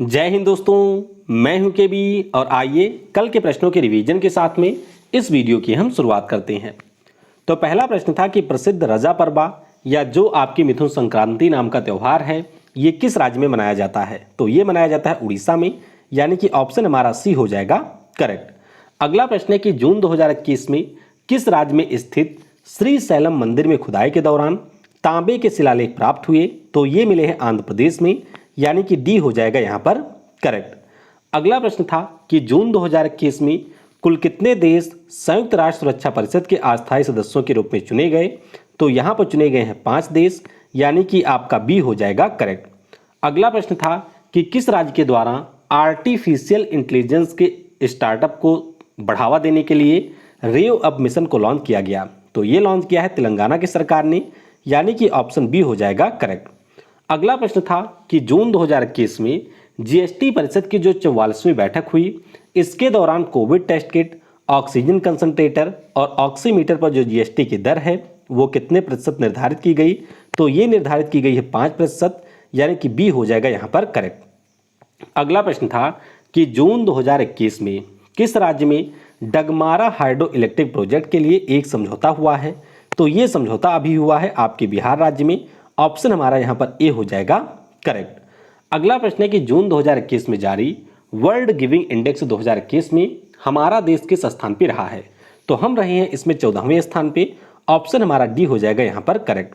जय हिंद दोस्तों, मैं हूं केबी और आइए कल के प्रश्नों के रिवीजन के साथ में इस वीडियो की हम शुरुआत करते हैं। तो पहला प्रश्न था कि प्रसिद्ध रजा परबा या जो आपकी मिथुन संक्रांति नाम का त्यौहार है, ये किस राज्य में मनाया जाता है? तो ये मनाया जाता है उड़ीसा में, यानी कि ऑप्शन हमारा सी हो जाएगा करेक्ट। अगला प्रश्न है कि जून 2021 में किस राज्य में स्थित श्री शैलम मंदिर में खुदाई के दौरान तांबे के शिलालेख प्राप्त हुए? तो ये मिले हैं आंध्र प्रदेश में, यानी कि डी हो जाएगा यहां पर करेक्ट। अगला प्रश्न था कि जून 2021 में कुल कितने देश संयुक्त राष्ट्र सुरक्षा परिषद के अस्थायी सदस्यों के रूप में चुने गए? तो यहां पर चुने गए हैं 5 देश, यानी कि आपका बी हो जाएगा करेक्ट। अगला प्रश्न था कि किस राज्य के द्वारा आर्टिफिशियल इंटेलिजेंस के स्टार्टअप को बढ़ावा देने के लिए रेव अप मिशन को लॉन्च किया गया? तो ये लॉन्च किया है तेलंगाना की सरकार ने, यानी कि ऑप्शन बी हो जाएगा करेक्ट। अगला प्रश्न था कि जून 2021 में जीएसटी परिषद की जो 44वीं बैठक हुई, इसके दौरान Covid test kit, oxygen concentrator और ऑक्सीमीटर पर जो जीएसटी की दर है वो कितने प्रतिशत निर्धारित की गई? तो ये निर्धारित की गई है 5%, यानी कि बी हो जाएगा यहाँ पर करेक्ट। अगला प्रश्न था कि जून 2021 में किस राज्य में डगमारा हाइड्रो इलेक्ट्रिक प्रोजेक्ट के लिए एक समझौता हुआ है? तो ये समझौता अभी हुआ है आपके बिहार राज्य में, ऑप्शन हमारा यहाँ पर ए हो जाएगा करेक्ट। अगला प्रश्न है कि जून 2021 में जारी वर्ल्ड गिविंग इंडेक्स 2021 में हमारा देश किस स्थान पे रहा है? तो हम रहे हैं इसमें 14वें स्थान पे, ऑप्शन हमारा डी हो जाएगा यहाँ पर करेक्ट।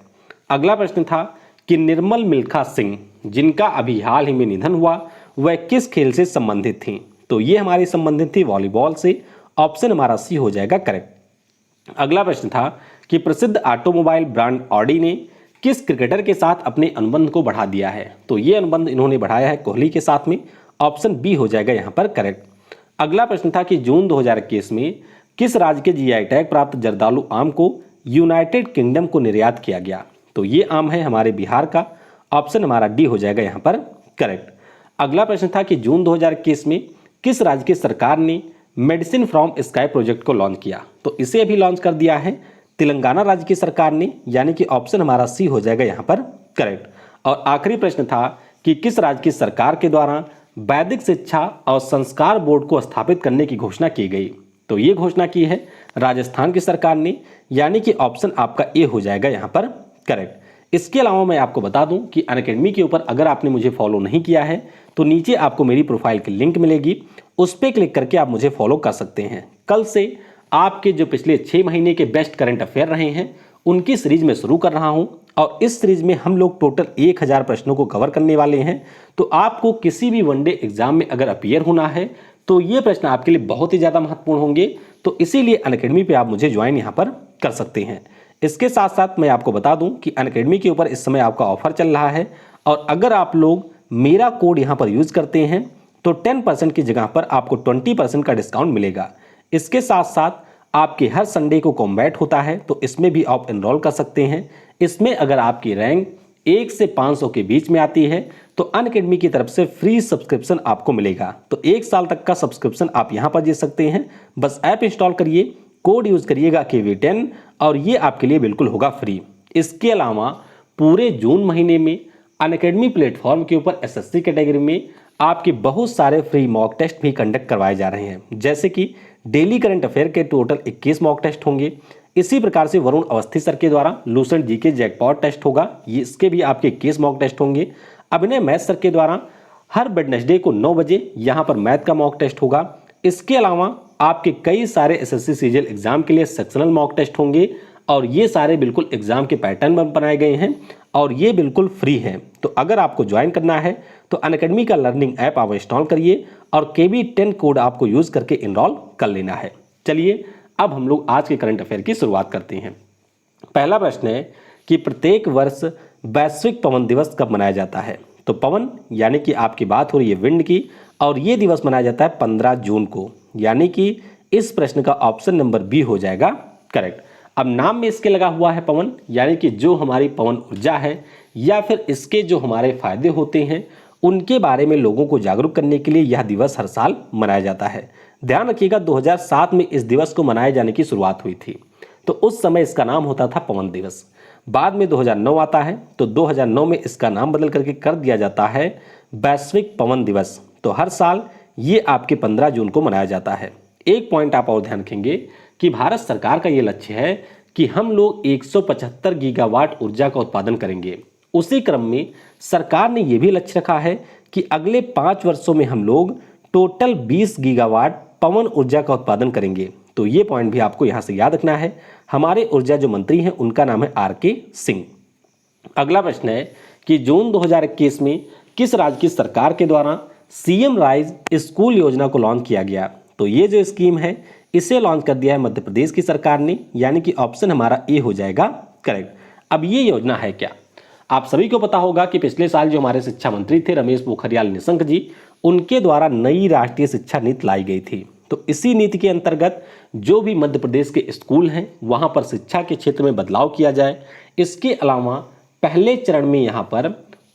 अगला प्रश्न था कि निर्मल मिल्खा सिंह, जिनका अभी हाल ही में निधन हुआ, वह किस खेल से संबंधित थी? तो ये हमारी संबंधित थी वॉलीबॉल से, ऑप्शन हमारा सी हो जाएगा करेक्ट। अगला प्रश्न था कि प्रसिद्ध ऑटोमोबाइल ब्रांड ऑडी ने किस क्रिकेटर के साथ अपने अनुबंध को बढ़ा दिया है? तो ये अनुबंध इन्होंने बढ़ाया है कोहली के साथ में, ऑप्शन बी हो जाएगा यहाँ पर करेक्ट। अगला प्रश्न था कि जून 2021 में किस राज्य के जीआई टैग प्राप्त जर्दालू आम को यूनाइटेड किंगडम को निर्यात किया गया? तो ये आम है हमारे बिहार का, ऑप्शन हमारा डी हो जाएगा यहाँ पर करेक्ट। अगला प्रश्न था कि जून 2021 में किस राज्य की सरकार ने मेडिसिन फ्रॉम स्काई प्रोजेक्ट को लॉन्च किया? तो इसे अभी लॉन्च कर दिया है तेलंगाना राज्य की सरकार ने, यानी कि ऑप्शन हमारा सी हो जाएगा यहाँ पर करेक्ट। और आखिरी प्रश्न था कि किस राज्य की सरकार के द्वारा वैदिक शिक्षा और संस्कार बोर्ड को स्थापित करने की घोषणा की गई? तो ये घोषणा की है राजस्थान की सरकार ने, यानी कि ऑप्शन आपका ए हो जाएगा यहाँ पर करेक्ट। इसके अलावा मैं आपको बता दूं कि अनअकैडमी के ऊपर अगर आपने मुझे फॉलो नहीं किया है तो नीचे आपको मेरी प्रोफाइल की लिंक मिलेगी, उस पर क्लिक करके आप मुझे फॉलो कर सकते हैं। कल से आपके जो पिछले 6 महीने के बेस्ट करंट अफेयर रहे हैं उनकी सीरीज में शुरू कर रहा हूं, और इस सीरीज में हम लोग टोटल 1000 प्रश्नों को कवर करने वाले हैं। तो आपको किसी भी वनडे एग्जाम में अगर अपीयर होना है तो ये प्रश्न आपके लिए बहुत ही ज़्यादा महत्वपूर्ण होंगे, तो इसीलिए अनअकैडमी पे आप मुझे ज्वाइन यहाँ पर कर सकते हैं। इसके साथ साथ मैं आपको बता दूं कि अनअकैडमी के ऊपर इस समय आपका ऑफर चल रहा है, और अगर आप लोग मेरा कोड यहाँ पर यूज करते हैं तो 10% की जगह पर आपको 20% का डिस्काउंट मिलेगा। इसके साथ साथ आपके हर संडे को कॉम्बैट होता है, तो इसमें भी आप एनरोल कर सकते हैं। इसमें अगर आपकी रैंक 1 से 500 के बीच में आती है तो अनअकैडमी की तरफ से फ्री सब्सक्रिप्शन आपको मिलेगा। तो 1 साल तक का सब्सक्रिप्शन आप यहाँ पर दे सकते हैं। बस ऐप इंस्टॉल करिए, कोड यूज करिएगा KV10, और ये आपके लिए बिल्कुल होगा फ्री। इसके अलावा पूरे जून महीने में अनअकैडमी प्लेटफॉर्म के ऊपर SSC कैटेगरी में आपके बहुत सारे फ्री मॉक टेस्ट भी कंडक्ट करवाए जा रहे हैं, जैसे कि डेली करंट अफेयर के टोटल 21 मॉक टेस्ट होंगे। इसी प्रकार से वरुण अवस्थी सर के द्वारा लूसेंट जीके जैकपॉट टेस्ट होगा, ये इसके भी आपके 21 मॉक टेस्ट होंगे। अभिनय मैथ सर के द्वारा हर वेडनेसडे को 9 बजे यहाँ पर मैथ का मॉक टेस्ट होगा। इसके अलावा आपके कई सारे SSC सीजीएल एग्जाम के लिए सेक्शनल मॉक टेस्ट होंगे, और ये सारे बिल्कुल एग्जाम के पैटर्न में बनाए गए हैं और ये बिल्कुल फ्री हैं। तो अगर आपको ज्वाइन करना है तो अनअकैडमी का लर्निंग ऐप आप इंस्टॉल करिए और KB10 कोड आपको यूज करके इनरोल कर लेना है। चलिए अब हम लोग आज के करंट अफेयर की शुरुआत करते हैं। पहला प्रश्न है कि प्रत्येक वर्ष वैश्विक पवन दिवस कब मनाया जाता है? तो पवन यानी कि आपकी बात हो रही है विंड की, और ये दिवस मनाया जाता है 15 जून को, यानी कि इस प्रश्न का ऑप्शन नंबर बी हो जाएगा करेक्ट। अब नाम में इसके लगा हुआ है पवन, यानी कि जो हमारी पवन ऊर्जा है या फिर इसके जो हमारे फायदे होते हैं उनके बारे में लोगों को जागरूक करने के लिए यह दिवस हर साल मनाया जाता है। ध्यान रखिएगा 2007 में इस दिवस को मनाए जाने की शुरुआत हुई थी, तो उस समय इसका नाम होता था पवन दिवस। बाद में 2009 आता है तो 2009 में इसका नाम बदल करके कर दिया जाता है वैश्विक पवन दिवस। तो हर साल ये आपके 15 जून को मनाया जाता है। एक पॉइंट आप और ध्यान रखेंगे कि भारत सरकार का ये लक्ष्य है कि हम लोग 175 गीगावाट ऊर्जा का उत्पादन करेंगे। उसी क्रम में सरकार ने यह भी लक्ष्य रखा है कि अगले 5 वर्षों में हम लोग टोटल 20 गीगावाट पवन ऊर्जा का उत्पादन करेंगे। तो ये पॉइंट भी आपको यहां से याद रखना है। हमारे ऊर्जा जो मंत्री हैं उनका नाम है आर.के. सिंह। अगला प्रश्न है कि जून 2021 में किस राज्य की सरकार के द्वारा सीएम राइज स्कूल योजना को लॉन्च किया गया? तो ये जो स्कीम है इसे लॉन्च कर दिया है मध्य प्रदेश की सरकार ने, यानी कि ऑप्शन हमारा ए हो जाएगा करेक्ट। अब ये योजना है क्या? आप सभी को पता होगा कि पिछले साल जो हमारे शिक्षा मंत्री थे रमेश पोखरियाल निशंक जी, उनके द्वारा नई राष्ट्रीय शिक्षा नीति लाई गई थी। तो इसी नीति के अंतर्गत जो भी मध्य प्रदेश के स्कूल हैं वहां पर शिक्षा के क्षेत्र में बदलाव किया जाए। इसके अलावा पहले चरण में यहां पर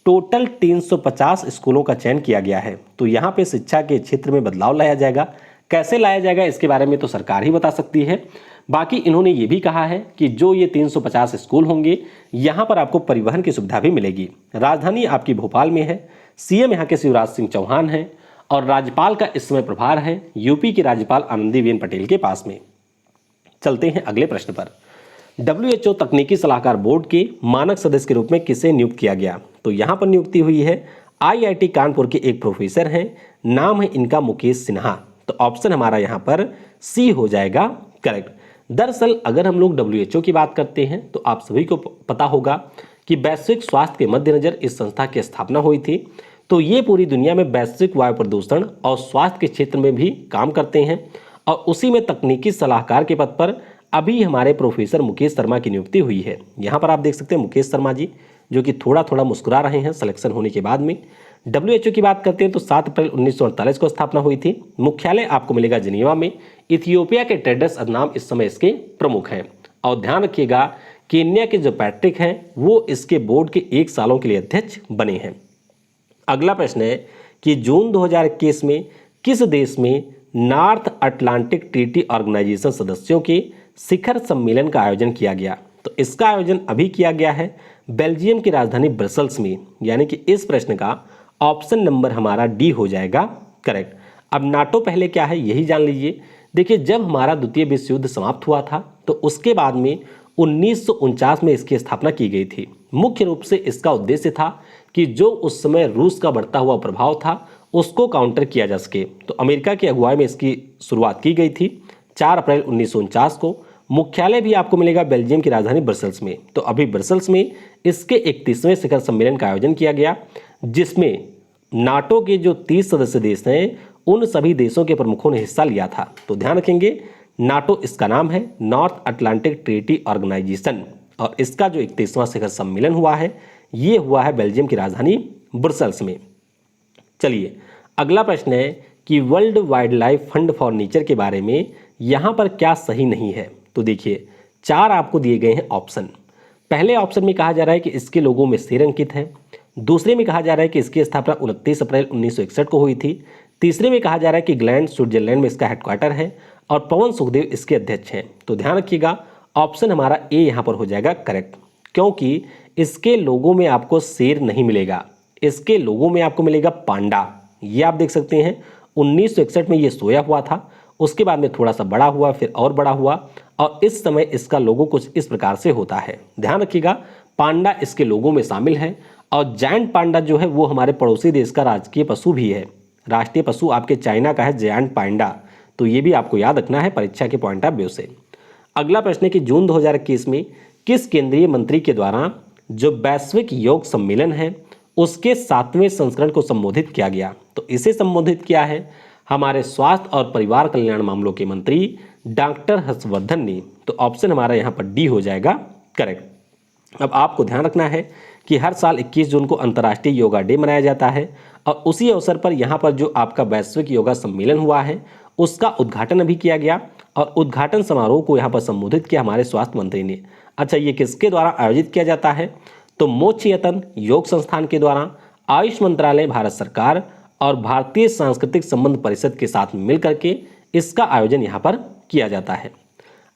टोटल 350 स्कूलों का चयन किया गया है। तो यहाँ पे शिक्षा के क्षेत्र में बदलाव लाया जाएगा। कैसे लाया जाएगा इसके बारे में तो सरकार ही बता सकती है। बाकी इन्होंने ये भी कहा है कि जो ये 350 स्कूल होंगे यहाँ पर आपको परिवहन की सुविधा भी मिलेगी। राजधानी आपकी भोपाल में है। सीएम यहाँ के शिवराज सिंह चौहान हैं और राज्यपाल का इस समय प्रभार है यूपी की राज्यपाल आनंदीबेन पटेल के पास में। चलते हैं अगले प्रश्न पर। WHO तकनीकी सलाहकार बोर्ड के मानक सदस्य के रूप में किसे नियुक्त किया गया? तो यहाँ पर नियुक्ति हुई है IIT कानपुर के एक प्रोफेसर हैं, नाम है इनका मुकेश सिन्हा। तो ऑप्शन हमारा यहाँ पर सी हो जाएगा करेक्ट। दरअसल अगर हम लोग WHO की बात करते हैं तो आप सभी को पता होगा कि वैश्विक स्वास्थ्य के मद्देनजर इस संस्था की स्थापना हुई थी। तो ये पूरी दुनिया में वैश्विक वायु प्रदूषण और स्वास्थ्य के क्षेत्र में भी काम करते हैं और उसी में तकनीकी सलाहकार के पद पर अभी हमारे प्रोफेसर मुकेश शर्मा की नियुक्ति हुई है। यहाँ पर आप देख सकते हैं मुकेश शर्मा जी जो कि थोड़ा थोड़ा मुस्कुरा रहे हैं सिलेक्शन होने के बाद में। WHO की बात करते हैं तो 7 अप्रैल 1948 को स्थापना हुई थी। मुख्यालय आपको मिलेगा जिनेवा में। इथियोपिया के टेड्रस अदनाम इस समय इसके प्रमुख हैं। और ध्यान रखिएगा केन्या के जो पैट्रिक हैं वो इसके बोर्ड के 1 सालों के लिए अध्यक्ष बने हैं। अगला प्रश्न है कि जून 2021 में किस देश में नॉर्थ अटलांटिक ट्रीटी ऑर्गेनाइजेशन सदस्यों के शिखर सम्मेलन का आयोजन किया गया? तो इसका आयोजन अभी किया गया है बेल्जियम की राजधानी ब्रसल्स में, यानी कि इस प्रश्न का ऑप्शन नंबर हमारा डी हो जाएगा करेक्ट। अब नाटो पहले क्या है यही जान लीजिए। देखिए जब हमारा द्वितीय विश्व युद्ध समाप्त हुआ था तो उसके बाद में 1949 में इसकी स्थापना की गई थी। मुख्य रूप से इसका उद्देश्य था कि जो उस समय रूस का बढ़ता हुआ प्रभाव था उसको काउंटर किया जा सके। तो अमेरिका की अगुवाई में इसकी शुरुआत की गई थी 4 अप्रैल 1949 को। मुख्यालय भी आपको मिलेगा बेल्जियम की राजधानी ब्रसल्स में। तो अभी ब्रसल्स में इसके 31वें शिखर सम्मेलन का आयोजन किया गया जिसमें नाटो के जो 30 सदस्य देश हैं उन सभी देशों के प्रमुखों ने हिस्सा लिया था। तो ध्यान रखेंगे नाटो इसका नाम है नॉर्थ अटलांटिक ट्रीटी ऑर्गेनाइजेशन और इसका जो 31वां शिखर सम्मेलन हुआ है ये हुआ है बेल्जियम की राजधानी ब्रसल्स में। चलिए अगला प्रश्न है कि world wild life fund for nature के बारे में यहाँ पर क्या सही नहीं है? तो देखिए 4 आपको दिए गए हैं ऑप्शन। पहले ऑप्शन में कहा जा रहा है कि इसके लोगों में शेर अंकित है। दूसरे में कहा जा रहा है कि इसकी स्थापना 29 अप्रैल 1961 को हुई थी। तीसरे में कहा जा रहा है कि ग्लैंड स्विट्जरलैंड में इसका हेडक्वार्टर है और पवन सुखदेव इसके अध्यक्ष हैं। तो ध्यान रखिएगा ऑप्शन हमारा ए यहाँ पर हो जाएगा करेक्ट, क्योंकि इसके लोगों में आपको शेर नहीं मिलेगा, इसके लोगों में आपको मिलेगा पांडा। ये आप देख सकते हैं 1961 में ये सोया हुआ था, उसके बाद में थोड़ा सा बड़ा हुआ, फिर और बड़ा हुआ और इस समय इसका लोगो कुछ इस प्रकार से होता है। ध्यान रखिएगा पांडा इसके लोगों में शामिल है और जायंट पांडा जो है वो हमारे पड़ोसी देश का राजकीय पशु भी है। राष्ट्रीय पशु आपके चाइना का है जायंट पांडा। तो ये भी आपको याद रखना है परीक्षा के पॉइंट ऑफ व्यू से। अगला प्रश्न है कि जून 2021 में किस केंद्रीय मंत्री के द्वारा जो वैश्विक योग सम्मेलन है उसके 7वें संस्करण को संबोधित किया गया? तो इसे संबोधित किया है हमारे स्वास्थ्य और परिवार कल्याण मामलों के मंत्री डॉक्टर हर्षवर्धन ने। तो ऑप्शन हमारा यहाँ पर डी हो जाएगा करेक्ट। अब आपको ध्यान रखना है कि हर साल 21 जून को अंतर्राष्ट्रीय योगा डे मनाया जाता है और उसी अवसर पर यहाँ पर जो आपका वैश्विक योगा सम्मेलन हुआ है उसका उद्घाटन अभी किया गया और उद्घाटन समारोह को यहाँ पर संबोधित किया हमारे स्वास्थ्य मंत्री ने। अच्छा ये किसके द्वारा आयोजित किया जाता है? तो मोक्ष यतन योग संस्थान के द्वारा, आयुष मंत्रालय भारत सरकार और भारतीय सांस्कृतिक संबंध परिषद के साथ मिलकर के इसका आयोजन यहाँ पर किया जाता है।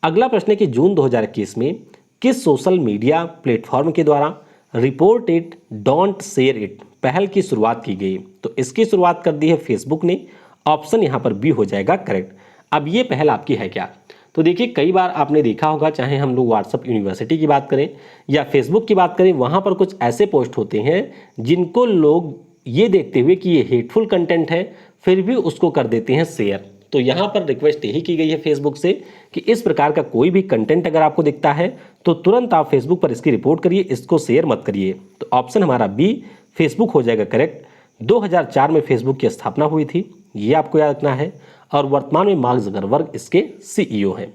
अगला प्रश्न है कि जून 2021 में किस सोशल मीडिया प्लेटफॉर्म के द्वारा report it don't share it पहल की शुरुआत की गई? तो इसकी शुरुआत कर दी है फेसबुक ने। ऑप्शन यहाँ पर बी हो जाएगा करेक्ट। अब ये पहल आपकी है क्या? तो देखिए कई बार आपने देखा होगा, चाहे हम लोग व्हाट्सएप यूनिवर्सिटी की बात करें या फेसबुक की बात करें, वहाँ पर कुछ ऐसे पोस्ट होते हैं जिनको लोग ये देखते हुए कि ये हेटफुल कंटेंट है फिर भी उसको कर देते हैं शेयर। तो यहाँ पर रिक्वेस्ट यही की गई है फेसबुक से कि इस प्रकार का कोई भी कंटेंट अगर आपको दिखता है तो तुरंत आप फेसबुक पर इसकी रिपोर्ट करिए, इसको शेयर मत करिए। तो ऑप्शन हमारा बी फेसबुक हो जाएगा करेक्ट। 2004 में फेसबुक की स्थापना हुई थी, ये आपको याद रखना है, और वर्तमान में मार्क ज़करबर्ग इसके सीईओ हैं।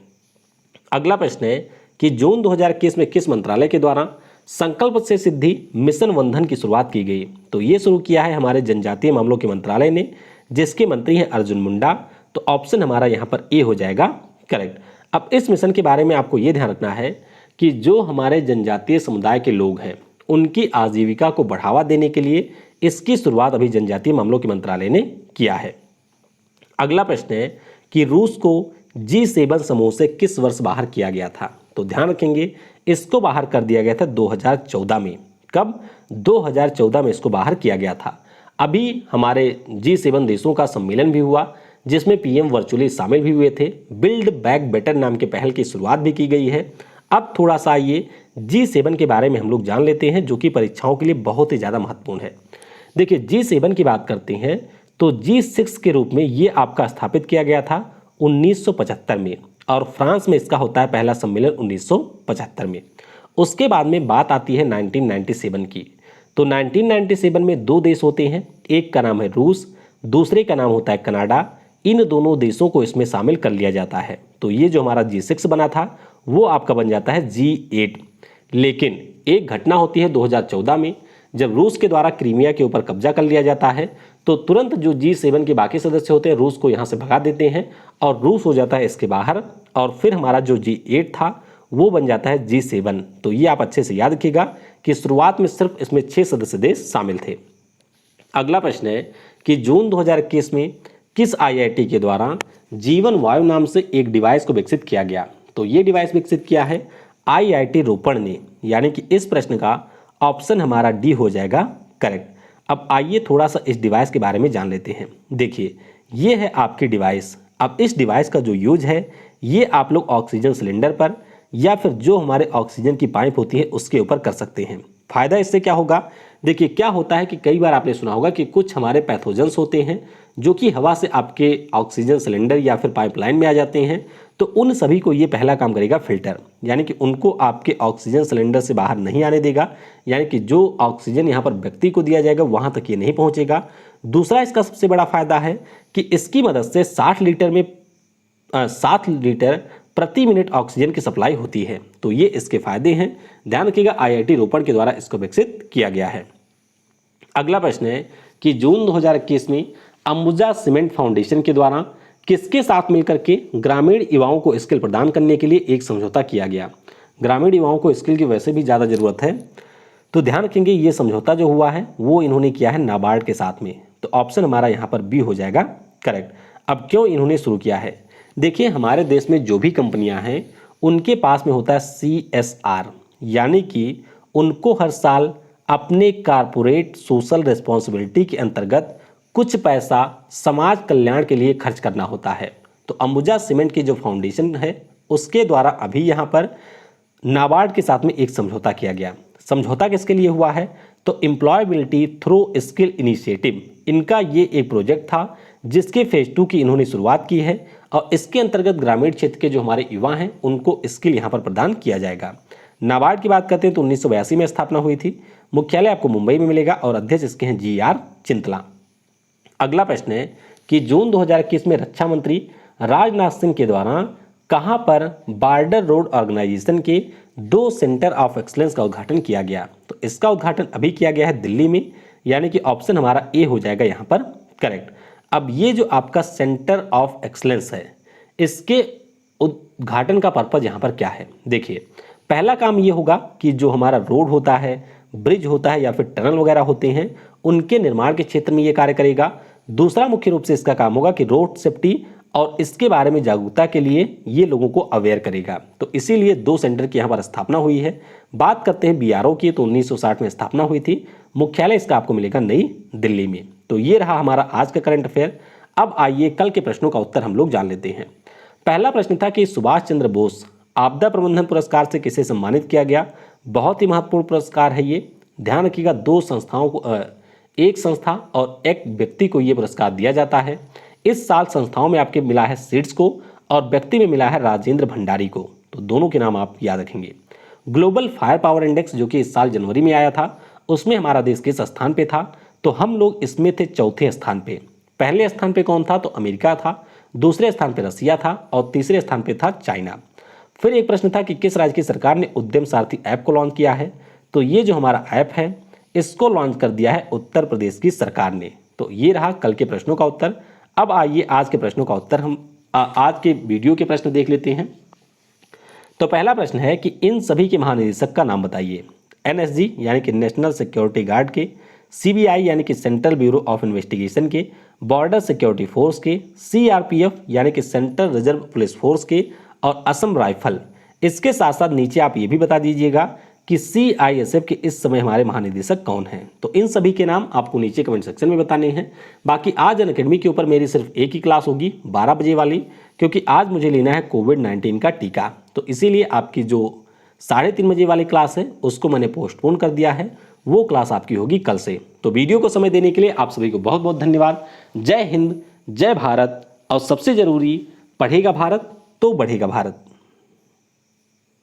अगला प्रश्न है कि जून 2021 में किस मंत्रालय के द्वारा संकल्प से सिद्धि मिशन वंदन की शुरुआत की गई? तो ये शुरू किया है हमारे जनजातीय मामलों के मंत्रालय ने, जिसके मंत्री हैं अर्जुन मुंडा। तो ऑप्शन हमारा यहाँ पर ए हो जाएगा करेक्ट। अब इस मिशन के बारे में आपको ये ध्यान रखना है कि जो हमारे जनजातीय समुदाय के लोग हैं उनकी आजीविका को बढ़ावा देने के लिए इसकी शुरुआत अभी जनजातीय मामलों के मंत्रालय ने किया है। अगला प्रश्न है कि रूस को G7 समूह से किस वर्ष बाहर किया गया था? तो ध्यान रखेंगे इसको बाहर कर दिया गया था 2014 में। कब? 2014 में इसको बाहर किया गया था। अभी हमारे G7 देशों का सम्मेलन भी हुआ जिसमें पीएम वर्चुअली शामिल भी हुए थे। बिल्ड बैक बेटर नाम के पहल की शुरुआत भी की गई है। अब थोड़ा सा ये G7 के बारे में हम लोग जान लेते हैं जो कि परीक्षाओं के लिए बहुत ही ज़्यादा महत्वपूर्ण है। देखिए G7 की बात करते हैं तो G6 के रूप में ये आपका स्थापित किया गया था 1975 में, और फ्रांस में इसका होता है पहला सम्मेलन 1975 में। उसके बाद में बात आती है 1997 की। तो 1997 में दो देश होते हैं, एक का नाम है रूस, दूसरे का नाम होता है कनाडा। इन दोनों देशों को इसमें शामिल कर लिया जाता है। तो ये जो हमारा G6 बना था वो आपका बन जाता है G8। लेकिन एक घटना होती है 2014 में, जब रूस के द्वारा क्रीमिया के ऊपर कब्जा कर लिया जाता है तो तुरंत जो G7 के बाकी सदस्य होते हैं रूस को यहाँ से भगा देते हैं और रूस हो जाता है इसके बाहर, और फिर हमारा जो G8 था वो बन जाता है G7। तो ये आप अच्छे से याद रखिएगा कि शुरुआत में सिर्फ इसमें 6 सदस्य देश शामिल थे। अगला प्रश्न है कि जून 2021 में किस IIT के द्वारा जीवन वायु नाम से एक डिवाइस को विकसित किया गया? तो ये डिवाइस विकसित किया है IIT रोपण ने, यानी कि इस प्रश्न का ऑप्शन हमारा डी हो जाएगा करेक्ट। अब आइए थोड़ा सा इस डिवाइस के बारे में जान लेते हैं। देखिए ये है आपकी डिवाइस। अब इस डिवाइस का जो यूज है ये आप लोग ऑक्सीजन सिलेंडर पर या फिर जो हमारे ऑक्सीजन की पाइप होती है उसके ऊपर कर सकते हैं। फ़ायदा इससे क्या होगा? देखिए क्या होता है कि कई बार आपने सुना होगा कि कुछ हमारे पैथोजेंस होते हैं जो कि हवा से आपके ऑक्सीजन सिलेंडर या फिर पाइपलाइन में आ जाते हैं। तो उन सभी को ये पहला काम करेगा फिल्टर, यानी कि उनको आपके ऑक्सीजन सिलेंडर से बाहर नहीं आने देगा, यानी कि जो ऑक्सीजन यहाँ पर व्यक्ति को दिया जाएगा वहाँ तक ये नहीं पहुँचेगा। दूसरा इसका सबसे बड़ा फायदा है कि इसकी मदद से 7 लीटर प्रति मिनट ऑक्सीजन की सप्लाई होती है। तो ये इसके फायदे हैं। ध्यान रखिएगा IIT रोपण के द्वारा इसको विकसित किया गया है। अगला प्रश्न है कि जून 2021 में अंबुजा सीमेंट फाउंडेशन के द्वारा किसके साथ मिलकर के ग्रामीण युवाओं को स्किल प्रदान करने के लिए एक समझौता किया गया? ग्रामीण युवाओं को स्किल की वैसे भी ज़्यादा ज़रूरत है, तो ध्यान रखेंगे ये समझौता जो हुआ है वो इन्होंने किया है नाबार्ड के साथ में। तो ऑप्शन हमारा यहाँ पर बी हो जाएगा करेक्ट। अब क्यों इन्होंने शुरू किया है? देखिए हमारे देश में जो भी कंपनियां हैं उनके पास में होता है CSR, यानी कि उनको हर साल अपने कारपोरेट सोशल रिस्पॉन्सिबिलिटी के अंतर्गत कुछ पैसा समाज कल्याण के लिए खर्च करना होता है। तो अंबुजा सीमेंट की जो फाउंडेशन है उसके द्वारा अभी यहाँ पर नाबार्ड के साथ में एक समझौता किया गया। समझौता किसके लिए हुआ है? तो एम्प्लॉयबिलिटी थ्रू स्किल इनिशिएटिव, इनका ये एक प्रोजेक्ट था जिसके फेज 2 की इन्होंने शुरुआत की है, और इसके अंतर्गत ग्रामीण क्षेत्र के जो हमारे युवा हैं उनको स्किल यहाँ पर प्रदान किया जाएगा। नाबार्ड की बात करते हैं तो 1982 में स्थापना हुई थी। मुख्यालय आपको मुंबई में मिलेगा और अध्यक्ष इसके हैं GR चिंतला। अगला प्रश्न है कि जून 2021 में रक्षा मंत्री राजनाथ सिंह के द्वारा कहां पर बॉर्डर रोड ऑर्गेनाइजेशन के 2 सेंटर ऑफ एक्सलेंस का उद्घाटन किया गया? तो इसका उद्घाटन अभी किया गया है दिल्ली में, यानी कि ऑप्शन हमारा ए हो जाएगा यहाँ पर करेक्ट। अब ये जो आपका सेंटर ऑफ एक्सलेंस है इसके उद्घाटन का पर्पज यहाँ पर क्या है? देखिए पहला काम ये होगा कि जो हमारा रोड होता है, ब्रिज होता है या फिर टनल वगैरह होते हैं उनके निर्माण के क्षेत्र में ये कार्य करेगा। दूसरा मुख्य रूप से इसका काम होगा कि रोड सेफ्टी और इसके बारे में जागरूकता के लिए ये लोगों को अवेयर करेगा। तो इसीलिए 2 सेंटर की यहाँ पर स्थापना हुई है। बात करते हैं BRO की, तो 1960 में स्थापना हुई थी मुख्यालय इसका आपको मिलेगा नई दिल्ली में। तो ये रहा हमारा आज का करंट अफेयर। अब आइए कल के प्रश्नों का उत्तर हम लोग जान लेते हैं। पहला प्रश्न था कि सुभाष चंद्र बोस आपदा प्रबंधन पुरस्कार से किसे सम्मानित किया गया। बहुत ही महत्वपूर्ण पुरस्कार है ये। ध्यान रखिएगा, दो संस्थाओं को एक संस्था और एक व्यक्ति को ये पुरस्कार दिया जाता है। इस साल संस्थाओं में आपके मिला है सीड्स को और व्यक्ति में मिला है राजेंद्र भंडारी को। तो दोनों के नाम आप याद रखेंगे। ग्लोबल फायर पावर इंडेक्स जो कि इस साल जनवरी में आया था, उसमें हमारा देश किस स्थान पे था, तो हम लोग इसमें थे चौथे स्थान पे। पहले स्थान पे कौन था, तो अमेरिका था, दूसरे स्थान पे रसिया था और तीसरे स्थान पे था चाइना। फिर एक प्रश्न था कि किस राज्य की सरकार ने उद्यम सारथी ऐप को लॉन्च किया है। तो ये जो हमारा ऐप है इसको लॉन्च कर दिया है उत्तर प्रदेश की सरकार ने। तो ये रहा कल के प्रश्नों का उत्तर। अब आइए आज के प्रश्नों का उत्तर हम आज के वीडियो के प्रश्न देख लेते हैं। तो पहला प्रश्न है कि इन सभी के महानिदेशक का नाम बताइए। एनएसजी यानी कि नेशनल सिक्योरिटी गार्ड के, सीबीआई यानी कि सेंट्रल ब्यूरो ऑफ इन्वेस्टिगेशन के, बॉर्डर सिक्योरिटी फोर्स के, सीआरपीएफ यानी कि सेंट्रल रिजर्व पुलिस फोर्स के और असम राइफल। इसके साथ साथ नीचे आप ये भी बता दीजिएगा कि सीआईएसएफ के इस समय हमारे महानिदेशक कौन हैं। तो इन सभी के नाम आपको नीचे कमेंट सेक्शन में बताने हैं। बाकी आज अनअकैडमी के ऊपर मेरी सिर्फ एक ही क्लास होगी 12 बजे वाली, क्योंकि आज मुझे लेना है कोविड-19 का टीका। तो इसीलिए आपकी जो 3:30 बजे वाली क्लास है उसको मैंने पोस्टपोन कर दिया है। वो क्लास आपकी होगी कल से। तो वीडियो को समय देने के लिए आप सभी को बहुत बहुत धन्यवाद। जय हिंद, जय भारत और सबसे जरूरी, पढ़ेगा भारत तो बढ़ेगा भारत।